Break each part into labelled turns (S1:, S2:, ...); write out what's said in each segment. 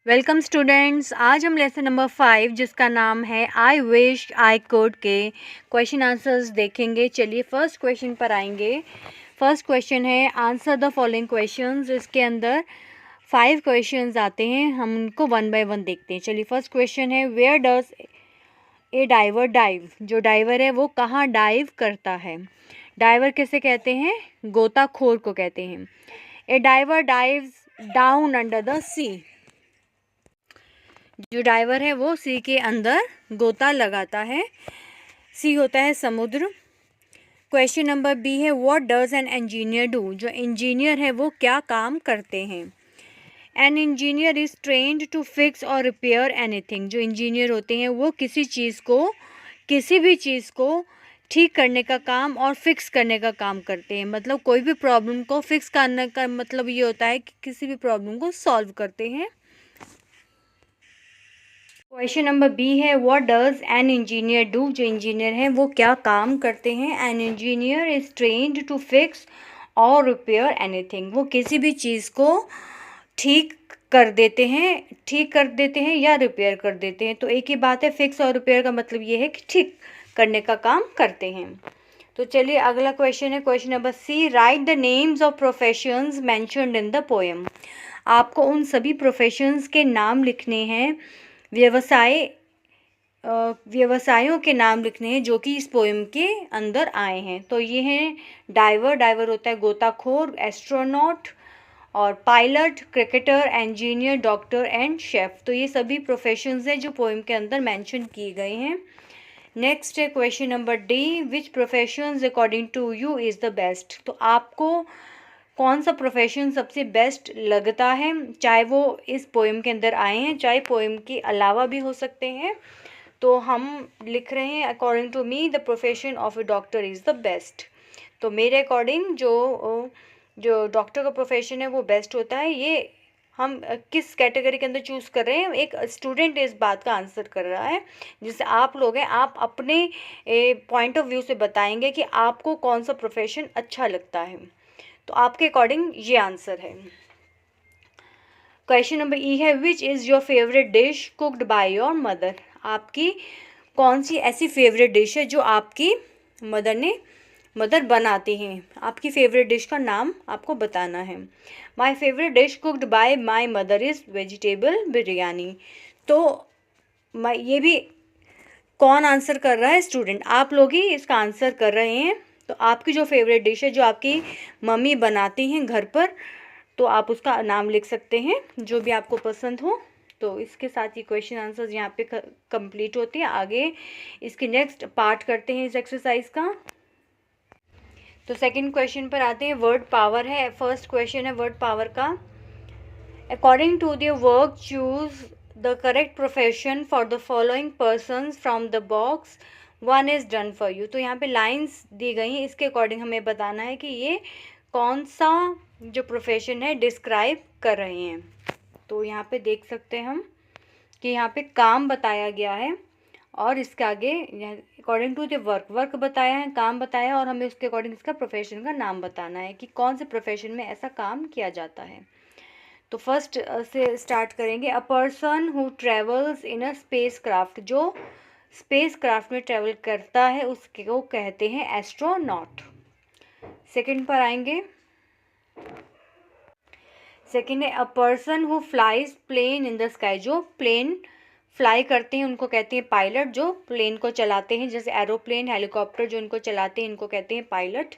S1: Welcome students. आज हम lesson number 5 जिसका नाम है आई विश आई कुड के क्वेश्चन आंसर्स देखेंगे। चलिए फर्स्ट क्वेश्चन पर आएंगे। फर्स्ट क्वेश्चन है आंसर द फॉलोइंग क्वेश्चंस। इसके अंदर 5 क्वेश्चंस आते हैं, हम उनको वन बाय वन देखते हैं। चलिए फर्स्ट क्वेश्चन है where does a diver dive. जो डाइवर है वो कहाँ डाइव करता है। डाइवर किसे कहते हैं? गोताखोर को कहते हैं। A diver dives down under the sea. जो डाइवर है वो सी के अंदर गोता लगाता है। सी होता है समुद्र। क्वेश्चन नंबर बी है what does an engineer do. जो इंजीनियर है वो क्या काम करते हैं। An engineer is trained to fix और रिपेयर एनीथिंग। जो इंजीनियर होते हैं वो किसी भी चीज़ को ठीक करने का काम और फिक्स करने का काम करते हैं। मतलब कोई भी प्रॉब्लम को फिक्स करने का मतलब ये होता है कि किसी भी प्रॉब्लम को सॉल्व करते हैं। क्वेश्चन नंबर बी है what does an engineer do. जो इंजीनियर हैं वो क्या काम करते हैं। An engineer is trained to fix और रिपेयर एनीथिंग। वो किसी भी चीज़ को ठीक कर देते हैं या रिपेयर कर देते हैं। तो एक ही बात है, फिक्स और रिपेयर का मतलब ये है कि ठीक करने का काम करते हैं। तो चलिए अगला क्वेश्चन है question number C write the names of professions mentioned in the poem. आपको उन सभी प्रोफेशंस के नाम लिखने हैं, व्यवसायों के नाम लिखने हैं जो कि इस पोएम के अंदर आए हैं। तो ये हैं डाइवर होता है गोताखोर, एस्ट्रोनॉट और pilot, cricketer, engineer, doctor and chef. तो ये सभी प्रोफेशंस हैं जो पोएम के अंदर मेंशन किए गए हैं। नेक्स्ट है question number D which professions according to you is the best. तो आपको कौन सा प्रोफेशन सबसे बेस्ट लगता है, चाहे वो इस पोएम के अंदर आए हैं चाहे पोएम के अलावा भी हो सकते हैं। तो हम लिख रहे हैं according to me the profession of a doctor is the best. तो मेरे अकॉर्डिंग जो डॉक्टर का प्रोफेशन है वो बेस्ट होता है। ये हम किस कैटेगरी के अंदर चूज़ कर रहे हैं, एक स्टूडेंट इस बात का आंसर कर रहा है। जैसे आप लोग हैं, आप अपने पॉइंट ऑफ व्यू से बताएंगे कि आपको कौन सा प्रोफेशन अच्छा लगता है। तो आपके अकॉर्डिंग ये आंसर है। क्वेश्चन नंबर ई है which is your favourite dish cooked by your mother. आपकी कौन सी ऐसी फेवरेट डिश है जो आपकी मदर बनाती हैं। आपकी फेवरेट डिश का नाम आपको बताना है। My favourite dish cooked bye my mother is vegetable biryani. तो ये भी कौन आंसर कर रहा है? स्टूडेंट। आप लोग ही इसका आंसर कर रहे हैं। तो आपकी जो फेवरेट डिश है जो आपकी मम्मी बनाती हैं घर पर, तो आप उसका नाम लिख सकते हैं जो भी आपको पसंद हो। तो इसके साथ ही क्वेश्चन आंसर्स यहाँ पे कंप्लीट होते हैं। आगे इसके नेक्स्ट पार्ट करते हैं इस एक्सरसाइज का। तो सेकंड क्वेश्चन पर आते हैं। वर्ड पावर है फर्स्ट क्वेश्चन है वर्ड पावर का। According to the work choose the correct profession for the following persons from the box one is done for you. तो यहाँ पे लाइंस दी गई हैं, इसके अकॉर्डिंग हमें बताना है कि ये कौन सा जो प्रोफेशन है डिस्क्राइब कर रहे हैं। तो यहाँ पे देख सकते हैं हम कि यहाँ पे काम बताया गया है और इसके आगे अकॉर्डिंग टू द वर्क बताया है, काम बताया, और हमें उसके अकॉर्डिंग इसका प्रोफेशन का नाम बताना है कि कौन से प्रोफेशन में ऐसा काम किया जाता है। तो फर्स्ट से स्टार्ट करेंगे। अ person who travels in a space craft. जो स्पेस क्राफ्ट में ट्रेवल करता है उसके को कहते हैं एस्ट्रोनॉट। सेकंड पर आएंगे। सेकंड है a person who flies plane in the sky. जो प्लेन फ्लाई करते हैं उनको कहते हैं पायलट। जो प्लेन को चलाते हैं जैसे एरोप्लेन, हेलीकॉप्टर, जो इनको चलाते हैं इनको कहते हैं पायलट।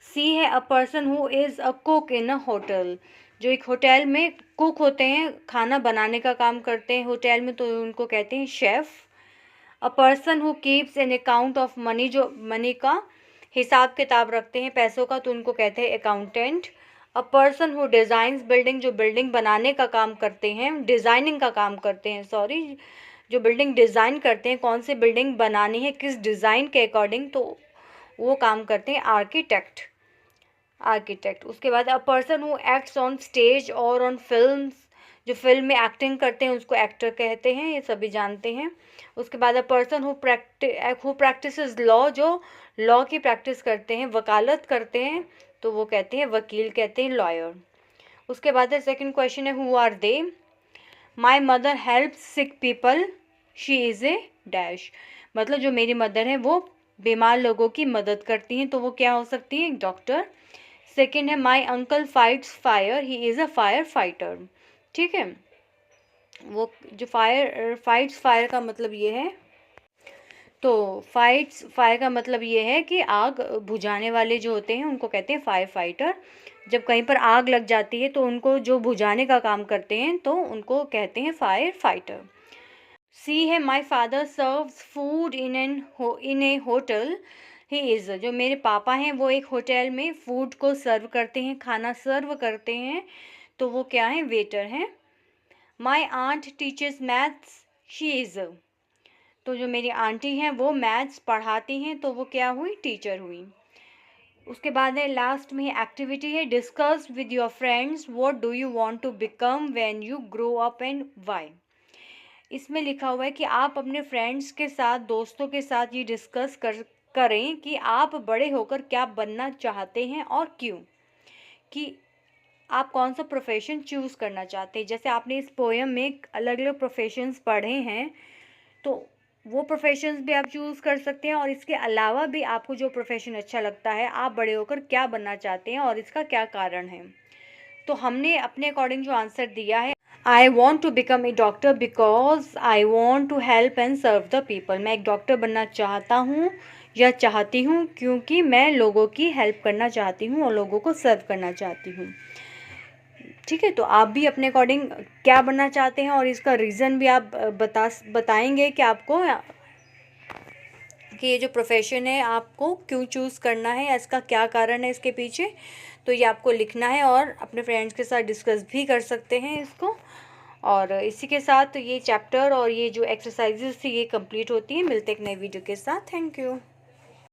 S1: सी है a person who is a cook in a hotel. जो एक होटल में कुक होते हैं, खाना बनाने का काम करते हैं होटल में, तो उनको कहते हैं chef. A person who keeps an account of money. जो मनी का हिसाब किताब रखते हैं पैसों का, तो उनको कहते हैं accountant. A person who designs building. जो बिल्डिंग बनाने का काम करते हैं, डिज़ाइनिंग का काम करते हैं, सॉरी, जो बिल्डिंग डिज़ाइन करते हैं, कौन सी बिल्डिंग बनानी है किस डिज़ाइन के अकॉर्डिंग, तो वो काम करते हैं आर्किटेक्ट। उसके बाद अ person who acts on stage और ऑन फिल्म्स। जो फिल्म में एक्टिंग करते हैं उसको एक्टर कहते हैं, ये सभी जानते हैं। उसके बाद अ पर्सन हु प्रैक्टिसेस लॉ। जो लॉ की प्रैक्टिस करते हैं, वकालत करते हैं, तो वो कहते हैं वकील, कहते हैं लॉयर। उसके बाद है सेकंड क्वेश्चन है who are they. My mother help sick people, she is a dash. मतलब जो मेरी मदर है वो बीमार लोगों की मदद करती हैं, तो वो क्या हो सकती है, डॉक्टर। सेकेंड है my uncle fights fire, he is a fire fighter. ठीक है, वो जो फाइट्स फायर का मतलब ये है, तो फाइट्स फायर का मतलब ये है कि आग बुझाने वाले जो होते हैं उनको कहते हैं फायर फाइटर। जब कहीं पर आग लग जाती है तो उनको जो बुझाने का काम करते हैं तो उनको कहते हैं फायर फाइटर। सी है my father serves food in a hotel, he is. जो मेरे पापा हैं वो एक होटल में फूड को सर्व करते हैं, खाना सर्व करते हैं, तो वो क्या है, वेटर हैं। My aunt teachers maths, she is. तो जो मेरी आंटी हैं वो मैथ्स पढ़ाती हैं, तो वो क्या हुई, टीचर हुई। उसके बाद है लास्ट में एक्टिविटी है discuss with your friends what do you want to become when you grow up and why. इसमें लिखा हुआ है कि आप अपने फ्रेंड्स के साथ, दोस्तों के साथ ये डिस्कस करें कि आप बड़े होकर क्या बनना चाहते हैं और क्यों, कि आप कौन सा प्रोफेशन चूज़ करना चाहते हैं। जैसे आपने इस पोएम में अलग अलग प्रोफेशंस पढ़े हैं, तो वो प्रोफेशंस भी आप चूज़ कर सकते हैं, और इसके अलावा भी आपको जो प्रोफेशन अच्छा लगता है, आप बड़े होकर क्या बनना चाहते हैं और इसका क्या कारण है। तो हमने अपने अकॉर्डिंग जो आंसर दिया है, I want to become a doctor because I want to help and serve the people. मैं एक डॉक्टर बनना चाहता हूँ या चाहती हूँ क्योंकि मैं लोगों की हेल्प करना चाहती हूँ और लोगों को सर्व करना चाहती हूँ। ठीक है, तो आप भी अपने अकॉर्डिंग क्या बनना चाहते हैं और इसका रीज़न भी आप बताएंगे कि आपको कि ये जो प्रोफेशन है आपको क्यों चूज़ करना है या इसका क्या कारण है इसके पीछे। तो ये आपको लिखना है और अपने फ्रेंड्स के साथ डिस्कस भी कर सकते हैं इसको। और इसी के साथ ये चैप्टर और ये जो एक्सरसाइजेस थी ये कंप्लीट होती हैं। मिलते एक नई वीडियो के साथ। Thank you.